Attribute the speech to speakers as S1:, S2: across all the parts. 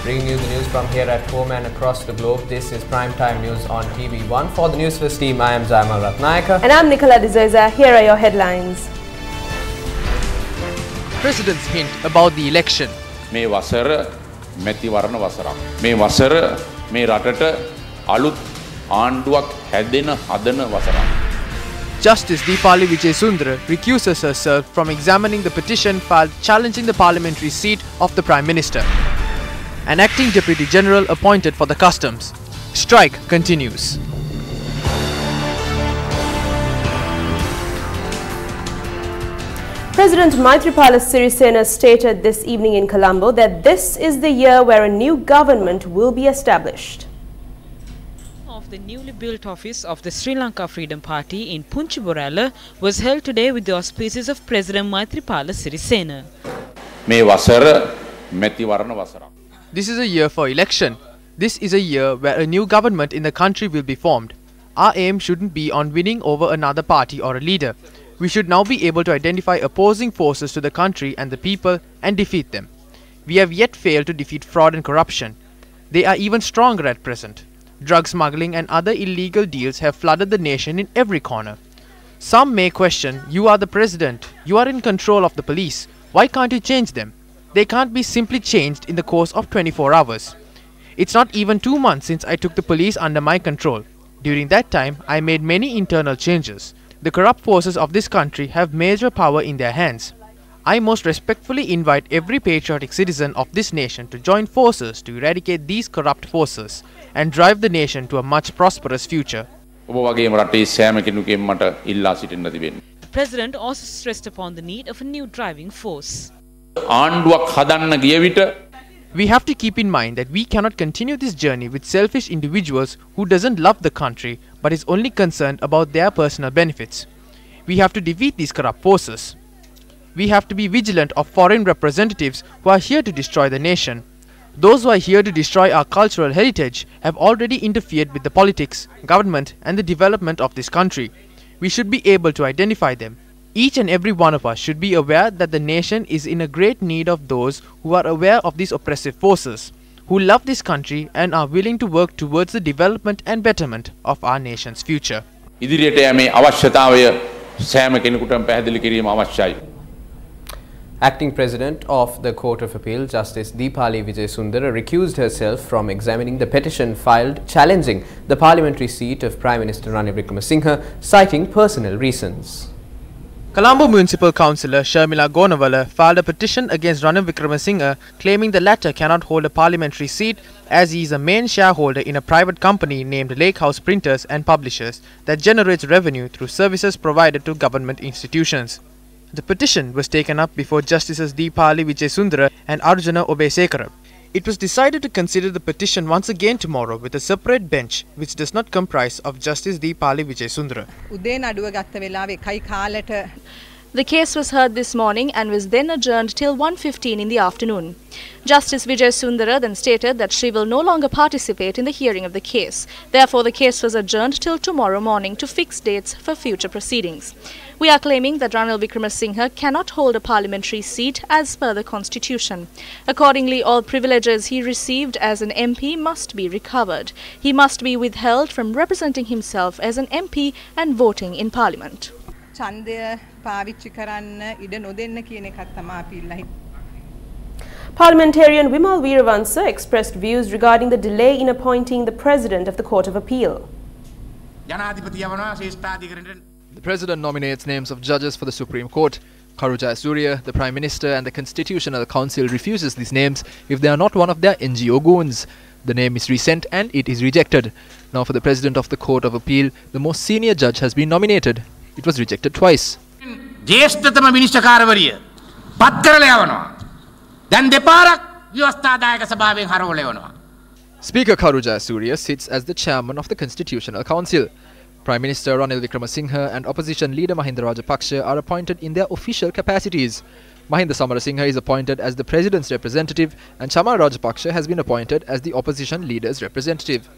S1: Bringing you the news from here at home and across the globe. This is Primetime News on TV1. For the Newsfirst team, I am Zaimal Ratnayaka.
S2: And I'm Nicola D'Souza. Here are your headlines.
S3: President's hint about the election.
S4: මේ වසර මැතිවරණ වසරක්. මේ වසර මේ රටට අලුත් ආණ්ඩුවක් හැදෙන හදන වසරක්.
S3: Justice Deepali Vijayasundara recuses herself from examining the petition filed challenging the parliamentary seat of the Prime Minister. An acting Deputy General appointed for the customs. Strike continues.
S2: President Maithripala Sirisena stated this evening in Colombo that this is the year where a new government will be established.
S5: Of the newly built office of the Sri Lanka Freedom Party in Punchiborala was held today with the auspices of President Maithripala Sirisena.
S4: මේ වසර මැතිවරණ වසරක්.
S3: This is a year for election. This is a year where a new government in the country will be formed. Our aim shouldn't be on winning over another party or a leader. We should now be able to identify opposing forces to the country and the people and defeat them. We have yet failed to defeat fraud and corruption. They are even stronger at present. Drug smuggling and other illegal deals have flooded the nation in every corner. Some may question, you are the president, you are in control of the police, why can't you change them? They can't be simply changed in the course of 24 hours. It's not even 2 months since I took the police under my control. During that time, I made many internal changes. The corrupt forces of this country have major power in their hands. I most respectfully invite every patriotic citizen of this nation to join forces to eradicate these corrupt forces and drive the nation to a much prosperous future.
S5: The President also stressed upon the need of a new driving force.
S3: We have to keep in mind that we cannot continue this journey with selfish individuals who doesn't love the country but is only concerned about their personal benefits. We have to defeat these corrupt forces. We have to be vigilant of foreign representatives who are here to destroy the nation. Those who are here to destroy our cultural heritage have already interfered with the politics, government and the development of this country. We should be able to identify them. Each and every one of us should be aware that the nation is in a great need of those who are aware of these oppressive forces, who love this country and are willing to work towards the development and betterment of our nation's future.
S1: Acting President of the Court of Appeal, Justice Deepali Vijayasundara, recused herself from examining the petition filed challenging the parliamentary seat of Prime Minister Ranil Wickremesinghe, citing personal reasons.
S3: Colombo Municipal Councillor Sharmila Gonawala filed a petition against Ranil Wickremesinghe, claiming the latter cannot hold a parliamentary seat as he is a main shareholder in a private company named Lake House Printers and Publishers that generates revenue through services provided to government institutions. The petition was taken up before Justices Deepali Vijayasundara and Arjuna Obesekara. It was decided to consider the petition once again tomorrow with a separate bench which does not comprise of Justice Deepali Vijayasundara.
S6: The case was heard this morning and was then adjourned till 1:15 in the afternoon. Justice Vijayasundara then stated that she will no longer participate in the hearing of the case. Therefore, the case was adjourned till tomorrow morning to fix dates for future proceedings. We are claiming that Ranil Wickremesinghe cannot hold a parliamentary seat as per the constitution. Accordingly, all privileges he received as an MP must be recovered. He must be withheld from representing himself as an MP and voting in parliament.
S2: Parliamentarian Vimal Weerawansa expressed views regarding the delay in appointing the President of the Court of Appeal.
S7: The President nominates names of judges for the Supreme Court. Karu Jayasuriya, the Prime Minister and the Constitutional Council refuses these names if they are not one of their NGO goons. The name is resent and it is rejected. Now for the President of the Court of Appeal, the most senior judge has been nominated. It was rejected twice.
S8: ජේෂ්ඨතම විනිශ්චයකාරවරිය පත් කරලා යවනවා. දැන් දෙපාරක් ව්‍යවස්ථාදායක සභාවෙන් හරවලා යවනවා.
S7: Speaker Karu Jayasuriya sits as the chairman of the Constitutional Council. Prime Minister Ranil Wickremesinghe and opposition leader Mahinda Rajapaksa are appointed in their official capacities. Mahinda Samarasinghe is appointed as the President's representative and Chamal Rajapaksa has been appointed as the opposition leader's representative.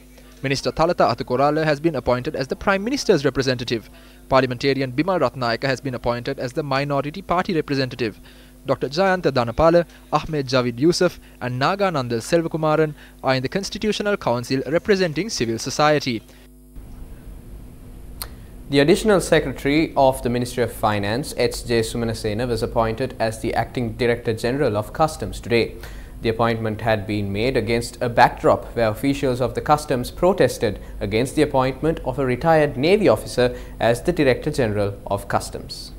S7: Minister Thalata Athukorala has been appointed as the Prime Minister's representative. Parliamentarian Bimal Ratnayaka has been appointed as the Minority Party representative. Dr. Jayanta Dhanapala, Ahmed Javid Yusuf and Naganandal Selvakumaran are in the Constitutional Council representing civil society.
S1: The additional secretary of the Ministry of Finance, H.J. Sumanasena, was appointed as the acting Director General of Customs today. The appointment had been made against a backdrop where officials of the Customs protested against the appointment of a retired Navy officer as the Director General of Customs.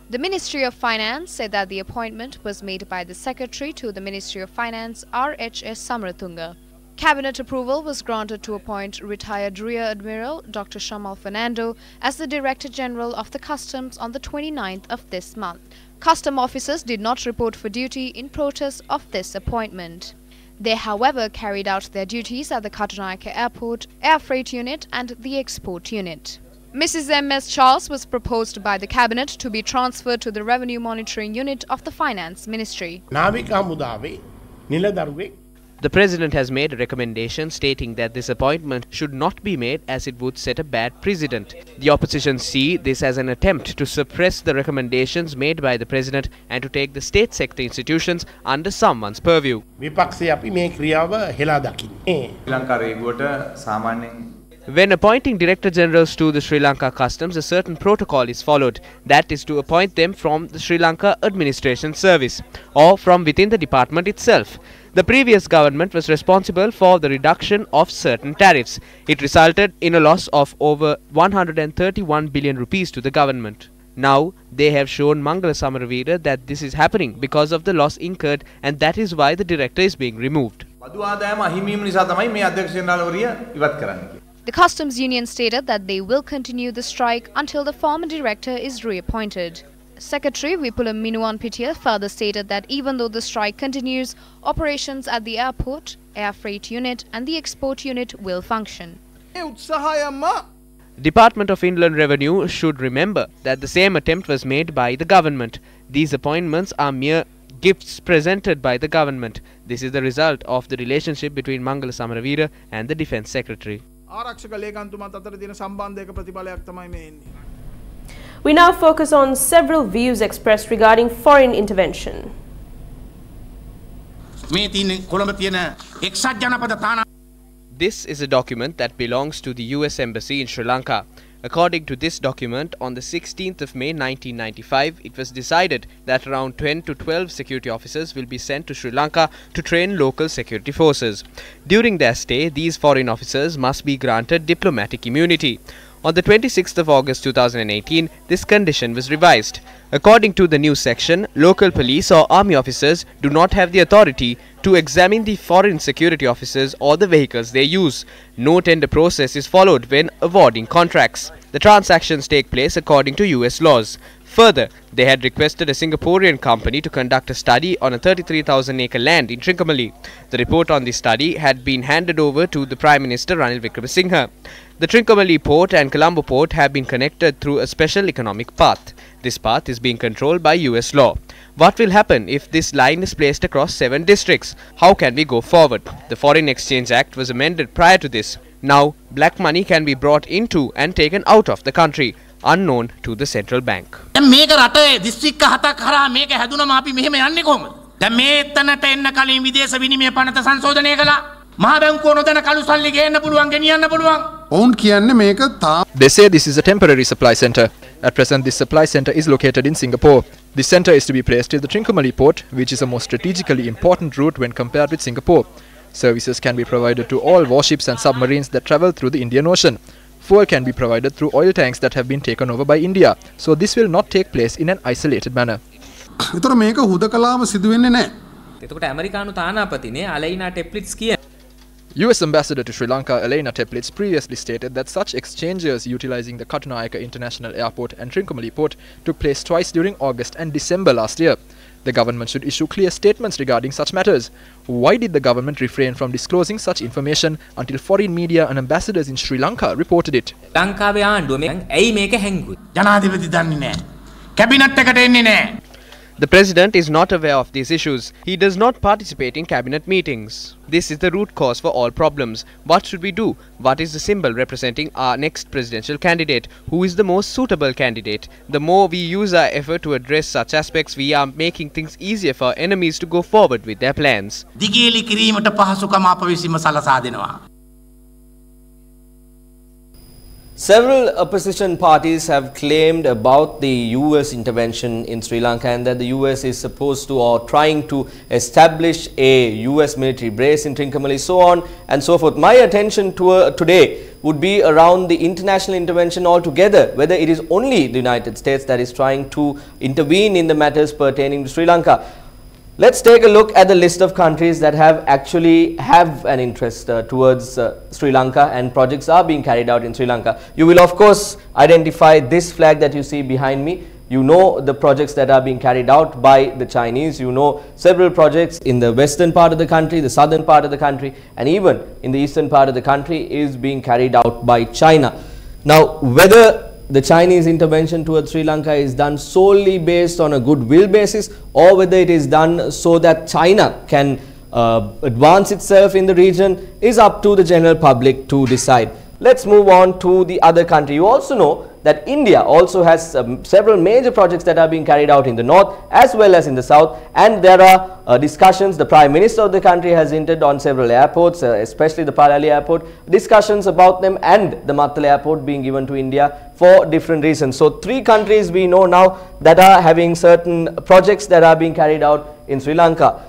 S6: The Ministry of Finance said that the appointment was made by the Secretary to the Ministry of Finance, R.H.S. Samaratunga. Cabinet approval was granted to appoint retired Rear Admiral Dr. Shamal Fernando as the Director General of the Customs on the 29th of this month. Custom officers did not report for duty in protest of this appointment. They, however, carried out their duties at the Katunayake Airport, Air Freight Unit and the Export Unit. Mrs. M.S. Charles was proposed by the Cabinet to be transferred to the Revenue Monitoring Unit of the Finance Ministry.
S1: The President has made a recommendation stating that this appointment should not be made as it would set a bad precedent. The opposition see this as an attempt to suppress the recommendations made by the President and to take the state sector institutions under someone's purview. When appointing Director Generals to the Sri Lanka Customs, a certain protocol is followed. That is to appoint them from the Sri Lanka Administration Service or from within the department itself. The previous government was responsible for the reduction of certain tariffs. It resulted in a loss of over 131 billion rupees to the government. Now, they have shown Mangala Samaravira that this is happening because of the loss incurred, and that is why the director is being removed.
S6: The Customs Union stated that they will continue the strike until the former director is reappointed. Secretary Vipula Minuan Pitya further stated that even though the strike continues, operations at the airport, Air Freight Unit and the Export Unit will function.
S1: Department of Inland Revenue should remember that the same attempt was made by the government. These appointments are mere gifts presented by the government. This is the result of the relationship between Mangala Samaravira and the Defence Secretary.
S2: We now focus on several views expressed regarding foreign intervention.
S1: This is a document that belongs to the US Embassy in Sri Lanka. According to this document, on the 16th of May 1995, it was decided that around 10 to 12 security officers will be sent to Sri Lanka to train local security forces. During their stay, these foreign officers must be granted diplomatic immunity. On the 26th of August 2018, this condition was revised. According to the new section, local police or army officers do not have the authority to examine the foreign security officers or the vehicles they use. No tender process is followed when awarding contracts. The transactions take place according to US laws. Further, they had requested a Singaporean company to conduct a study on a 33,000-acre land in Trincomalee. The report on the study had been handed over to the Prime Minister Ranil Wickremesinghe. The Trincomalee port and Colombo port have been connected through a special economic path. This path is being controlled by US law. What will happen if this line is placed across 7 districts? How can we go forward? The Foreign Exchange Act was amended prior to this. Now, black money can be brought into and taken out of the country, unknown to the central bank.
S7: They say this is a temporary supply centre. At present, this supply centre is located in Singapore. This centre is to be placed at the Trincomalee port, which is a more strategically important route when compared with Singapore. Services can be provided to all warships and submarines that travel through the Indian Ocean. Fuel can be provided through oil tanks that have been taken over by India, so this will not take place in an isolated manner. US Ambassador to Sri Lanka Elena Teplitz previously stated that such exchanges utilizing the Katunayake International Airport and Trincomalee Port took place twice during August and December last year. The government should issue clear statements regarding such matters. Why did the government refrain from disclosing such information until foreign media and ambassadors in Sri Lanka reported it?
S1: The President is not aware of these issues. He does not participate in cabinet meetings. This is the root cause for all problems. What should we do? What is the symbol representing our next presidential candidate? Who is the most suitable candidate? The more we use our effort to address such aspects, we are making things easier for our enemies to go forward with their plans.
S8: දිගේලි කිරීමට පහසුකම අප විසින්ම සලසා දෙනවා.
S9: Several opposition parties have claimed about the US intervention in Sri Lanka and that the US is supposed to or trying to establish a US military base in Trincomalee, so on and so forth. My attention today would be around the international intervention altogether, whether it is only the United States that is trying to intervene in the matters pertaining to Sri Lanka. Let's take a look at the list of countries that have an interest towards Sri Lanka, and projects are being carried out in Sri Lanka. You will of course identify this flag that you see behind me. You know the projects that are being carried out by the Chinese. You know several projects in the western part of the country, the southern part of the country, and even in the eastern part of the country is being carried out by China. Now, whether the Chinese intervention towards Sri Lanka is done solely based on a goodwill basis, or whether it is done so that China can advance itself in the region, is up to the general public to decide. Let's move on to the other country. You also know that India also has several major projects that are being carried out in the north as well as in the south, and there are discussions. The Prime Minister of the country has hinted on several airports, especially the Palali airport, discussions about them, and the Mattala airport being given to India for different reasons. So 3 countries we know now that are having certain projects that are being carried out in Sri Lanka: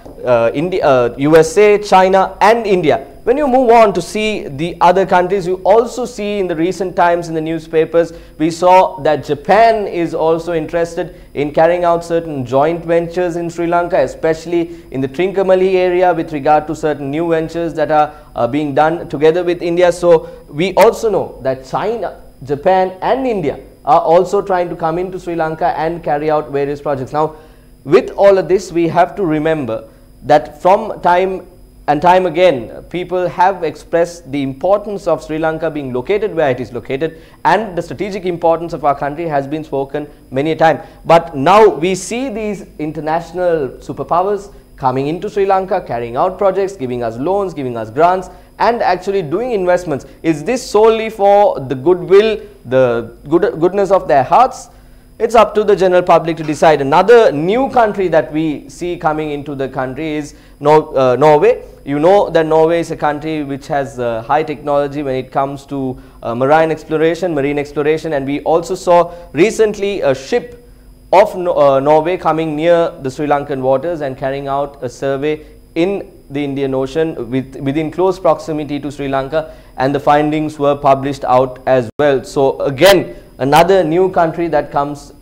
S9: USA, China and India. When you move on to see the other countries, you also see in the recent times in the newspapers, we saw that Japan is also interested in carrying out certain joint ventures in Sri Lanka, especially in the Trincomalee area with regard to certain new ventures that are being done together with India. So we also know that China, Japan and India are also trying to come into Sri Lanka and carry out various projects. Now, with all of this, we have to remember that from time and time again, people have expressed the importance of Sri Lanka being located where it is located, and the strategic importance of our country has been spoken many a time. But now we see these international superpowers coming into Sri Lanka, carrying out projects, giving us loans, giving us grants, and actually doing investments. Is this solely for the goodwill, the goodness of their hearts? It's up to the general public to decide. Another new country that we see coming into the country is Norway. You know that Norway is a country which has high technology when it comes to marine exploration, and we also saw recently a ship of Norway coming near the Sri Lankan waters and carrying out a survey in the Indian Ocean within close proximity to Sri Lanka, and the findings were published out as well. So again, another new country that comes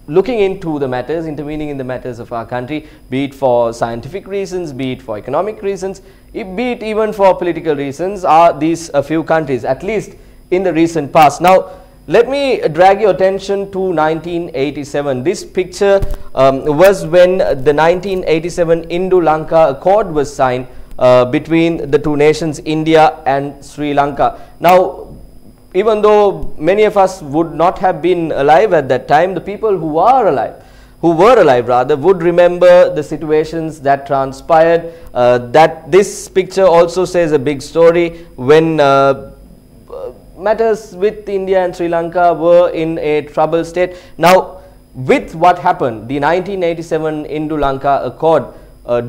S9: looking into the matters, intervening in the matters of our country, be it for scientific reasons, be it for economic reasons, be it even for political reasons, are these a few countries, at least in the recent past. Now, let me drag your attention to 1987. This picture was when the 1987 Indo-Lanka Accord was signed between the two nations, India and Sri Lanka. Now, even though many of us would not have been alive at that time, the people who were alive would remember the situations that transpired. That this picture also says a big story when matters with India and Sri Lanka were in a troubled state. Now, with what happened, the 1987 Indo-Lanka Accord,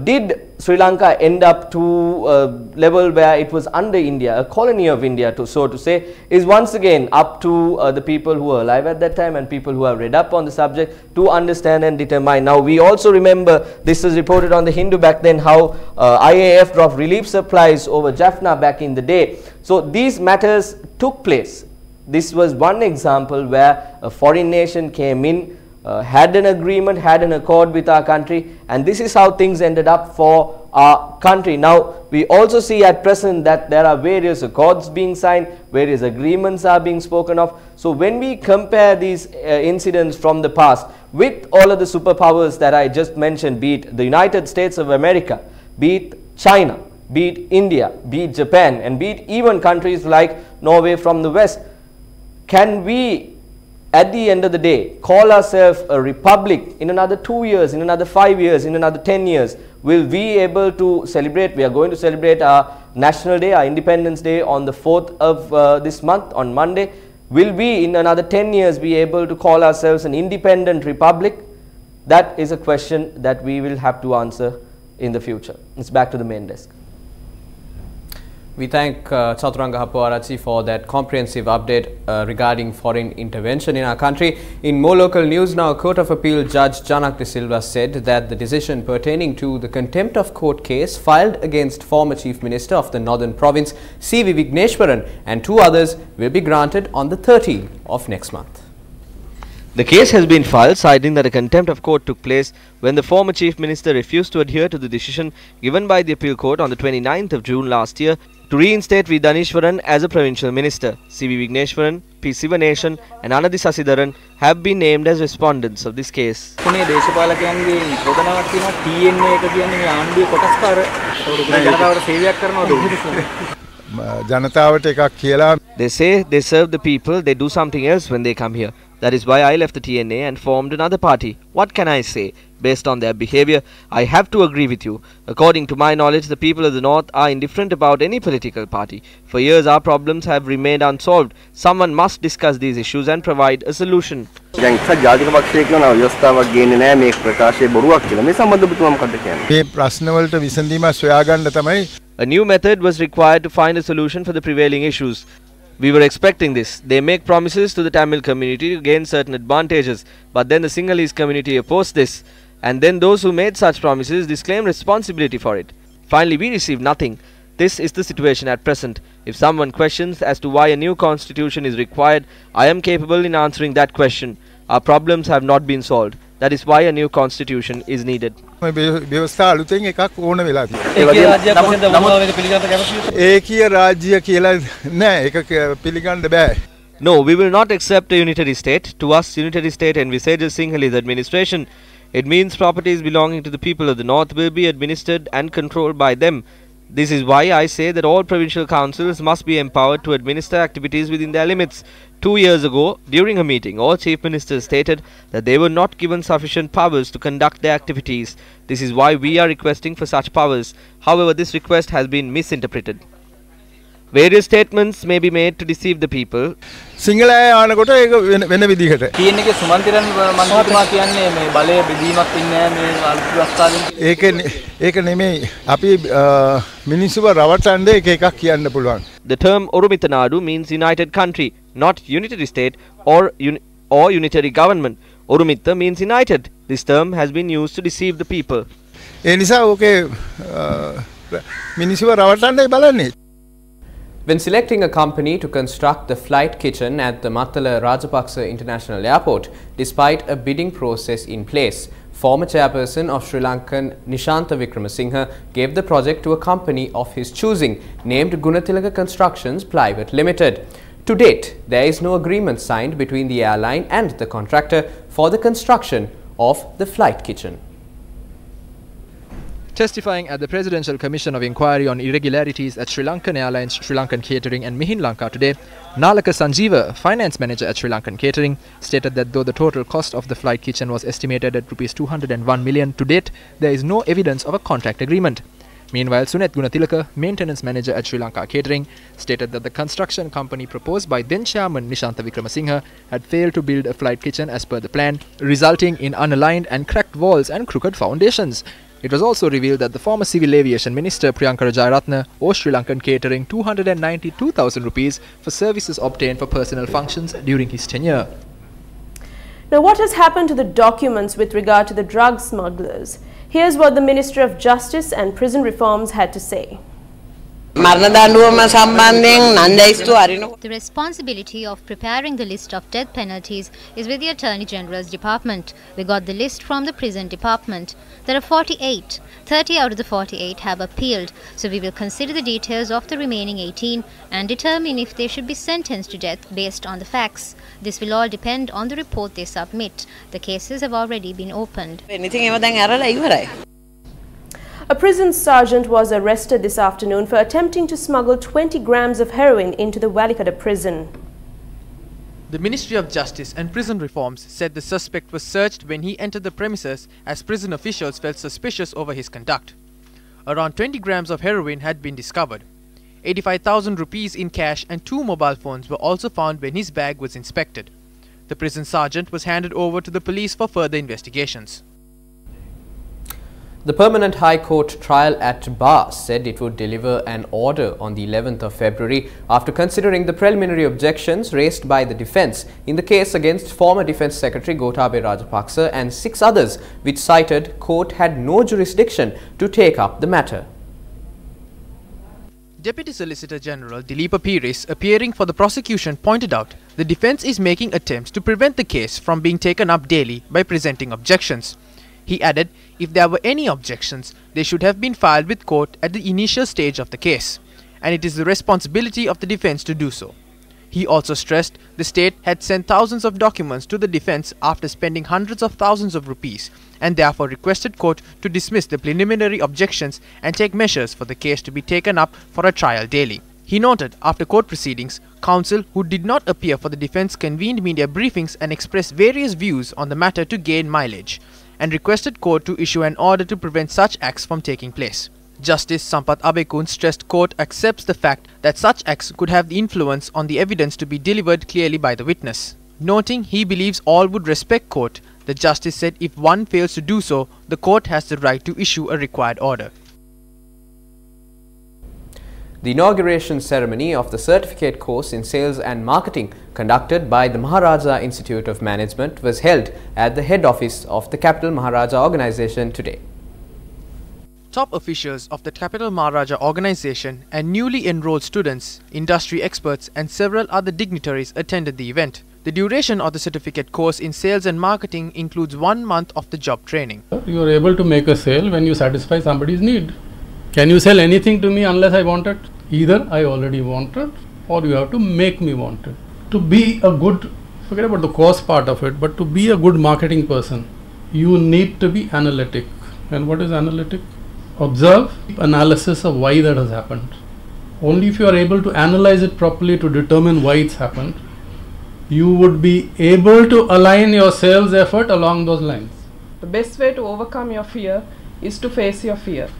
S9: did Sri Lanka end up to a level where it was under India, a colony of India, so to say, is once again up to the people who were alive at that time and people who have read up on the subject to understand and determine. Now, we also remember, this was reported on the Hindu back then, how IAF dropped relief supplies over Jaffna back in the day. So these matters took place. This was one example where a foreign nation came in, had an agreement, had an accord with our country, and this is how things ended up for our country. Now, we also see at present that there are various accords being signed, various agreements are being spoken of. So when we compare these incidents from the past with all of the superpowers that I just mentioned, be it the United States of America, be it China, be it India, be it Japan, and be it even countries like Norway from the west, can we at the end of the day, call ourselves a republic in another 2 years, in another 5 years, in another 10 years, will we able to celebrate? We are going to celebrate our National Day, our Independence Day on the 4th of this month, on Monday. Will we in another 10 years be able to call ourselves an independent republic? That is a question that we will have to answer in the future. It's back to the main desk.
S1: We thank Chaturanga Hapuarachi for that comprehensive update regarding foreign intervention in our country. In more local news now, Court of Appeal Judge Janak De Silva said that the decision pertaining to the contempt of court case filed against former Chief Minister of the Northern Province, C.V. Vighneshwaran, and 2 others will be granted on the 13th of next month.
S9: The case has been filed citing that a contempt of court took place when the former Chief Minister refused to adhere to the decision given by the appeal court on the 29th of June last year to reinstate V. Daneshwaran as a provincial minister. C.V. Vighneshwaran, P. Sivanesan and Anadi Sasidaran have been named as respondents of this case. They say they serve the people, they do something else when they come here. That is why I left the TNA and formed another party. What can I say? Based on their behavior, I have to agree with you. According to my knowledge, the people of the North are indifferent about any political party. For years, our problems have remained unsolved. Someone must discuss these issues and provide a solution. A new method was required to find a solution for the prevailing issues. We were expecting this. They make promises to the Tamil community to gain certain advantages, but then the Sinhalese community opposed this, and then those who made such promises disclaim responsibility for it. Finally, we received nothing. This is the situation at present. If someone questions as to why a new constitution is required, I am capable in answering that question. Our problems have not been solved. That is why a new constitution is needed. No, we will not accept a unitary state. To us, unitary state envisages Sinhalese administration. It means properties belonging to the people of the North will be administered and controlled by them. This is why I say that all provincial councils must be empowered to administer activities within their limits. 2 years ago, during a meeting, all chief ministers stated that they were not given sufficient powers to conduct their activities. This is why we are requesting for such powers. However, this request has been misinterpreted. Various statements may be made to deceive the people. The term Orumithanadu means united country, not unitary state or unitary government. Orumitha means united. This term has been used to deceive the people.
S1: When selecting a company to construct the flight kitchen at the Mattala Rajapaksa International Airport, despite a bidding process in place, former chairperson of Sri Lankan Nishantha Wickramasinghe gave the project to a company of his choosing, named Gunatilaka Constructions Private Limited. To date, there is no agreement signed between the airline and the contractor for the construction of the flight kitchen.
S7: Testifying at the Presidential Commission of Inquiry on Irregularities at Sri Lankan Airlines, Sri Lankan Catering and Mihin Lanka today, Nalaka Sanjeeva, finance manager at Sri Lankan Catering, stated that though the total cost of the flight kitchen was estimated at Rs 201 million to date, there is no evidence of a contract agreement. Meanwhile, Sunet Gunatilaka, maintenance manager at Sri Lanka Catering, stated that the construction company proposed by then chairman Nishantha Wickramasinghe had failed to build a flight kitchen as per the plan, resulting in unaligned and cracked walls and crooked foundations. It was also revealed that the former Civil Aviation Minister Priyankara Jayaratne owed Sri Lankan Catering ₹292,000 for services obtained for personal functions during his tenure.
S2: Now, what has happened to the documents with regard to the drug smugglers? Here's what the Minister of Justice and Prison Reforms had to say.
S10: The responsibility of preparing the list of death penalties is with the Attorney General's Department. We got the list from the Prison Department. There are 48. 30 out of the 48 have appealed, so we will consider the details of the remaining 18 and determine if they should be sentenced to death based on the facts. This will all depend on the report they submit. The cases have already been opened.
S2: A prison sergeant was arrested this afternoon for attempting to smuggle 20 grams of heroin into the Walikada prison.
S3: The Ministry of Justice and Prison Reforms said the suspect was searched when he entered the premises as prison officials felt suspicious over his conduct. Around 20 grams of heroin had been discovered. 85,000 rupees in cash and 2 mobile phones were also found when his bag was inspected. The prison sergeant was handed over to the police for further investigations.
S1: The Permanent High Court trial at Bar said it would deliver an order on the 11th of February after considering the preliminary objections raised by the defence in the case against former Defence Secretary Gotabaya Rajapaksa and 6 others, which cited court had no jurisdiction to take up the matter.
S3: Deputy Solicitor General Dileepa Peiris, appearing for the prosecution, pointed out the defence is making attempts to prevent the case from being taken up daily by presenting objections. He added, if there were any objections, they should have been filed with court at the initial stage of the case, and it is the responsibility of the defence to do so. He also stressed the state had sent thousands of documents to the defence after spending hundreds of thousands of rupees, and therefore requested court to dismiss the preliminary objections and take measures for the case to be taken up for a trial daily. He noted after court proceedings, counsel who did not appear for the defence convened media briefings and expressed various views on the matter to gain mileage, and requested court to issue an order to prevent such acts from taking place. Justice Sampath Abekun stressed court accepts the fact that such acts could have the influence on the evidence to be delivered clearly by the witness. Noting he believes all would respect court, the justice said if one fails to do so, the court has the right to issue a required order.
S1: The inauguration ceremony of the certificate course in sales and marketing conducted by the Maharaja Institute of Management was held at the head office of the Capital Maharaja Organization today.
S3: Top officials of the Capital Maharaja Organization and newly enrolled students, industry experts and several other dignitaries attended the event. The duration of the certificate course in sales and marketing includes 1 month of the job training.
S11: You are able to make a sale when you satisfy somebody's need. Can you sell anything to me unless I want it? Either I already want it or you have to make me want it. To be a good, forget about the cost part of it, but to be a good marketing person, you need to be analytic. And what is analytic? Observe, analysis of why that has happened. Only if you are able to analyze it properly to determine why it's happened, you would be able to align your sales effort along those lines.
S12: The best way to overcome your fear is to face your fear.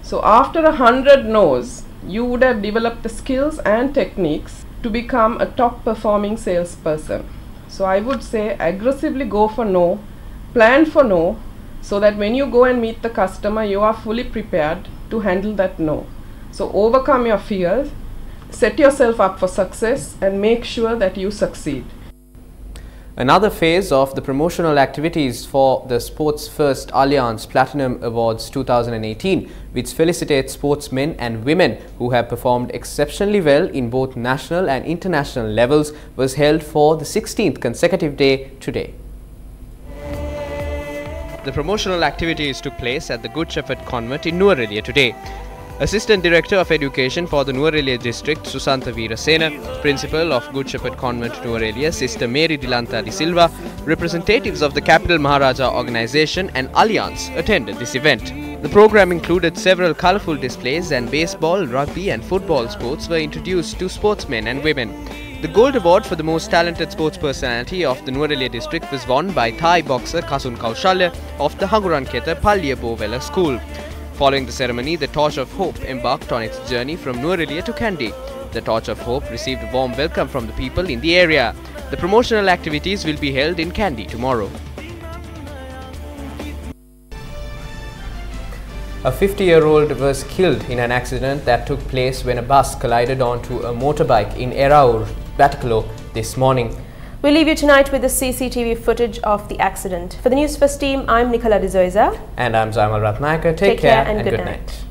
S12: So after 100 no's, you would have developed the skills and techniques to become a top performing salesperson. So I would say aggressively go for no, plan for no, so that when you go and meet the customer, you are fully prepared to handle that no. So overcome your fears, set yourself up for success and make sure that you succeed.
S1: Another phase of the promotional activities for the Sports First Alliance Platinum Awards 2018, which felicitates sportsmen and women who have performed exceptionally well in both national and international levels, was held for the 16th consecutive day today. The promotional activities took place at the Good Shepherd Convent in Nuwara today. Assistant Director of Education for the Nuwara District, Susantha Veerasena, Principal of Good Shepherd Convent, Nuwara, Sister Mary Dilanta de Silva, representatives of the Capital Maharaja Organization and Alliance attended this event. The program included several colourful displays and baseball, rugby and football sports were introduced to sportsmen and women. The Gold Award for the most talented sports personality of the Nuwara district was won by Thai boxer Kasun Kaushalya of the Hanguranketa Palliya Bovela School. Following the ceremony, the Torch of Hope embarked on its journey from Nuwara to Kandy. The Torch of Hope received a warm welcome from the people in the area. The promotional activities will be held in Kandy tomorrow. A 50-year-old was killed in an accident that took place when a bus collided onto a motorbike in Eraur, Batacalo this morning.
S2: We leave you tonight with the CCTV footage of the accident. For the Newsfirst team, I'm Nicola De Zoiza.
S1: And I'm Zaimal Ratnayaka. Take care and good night.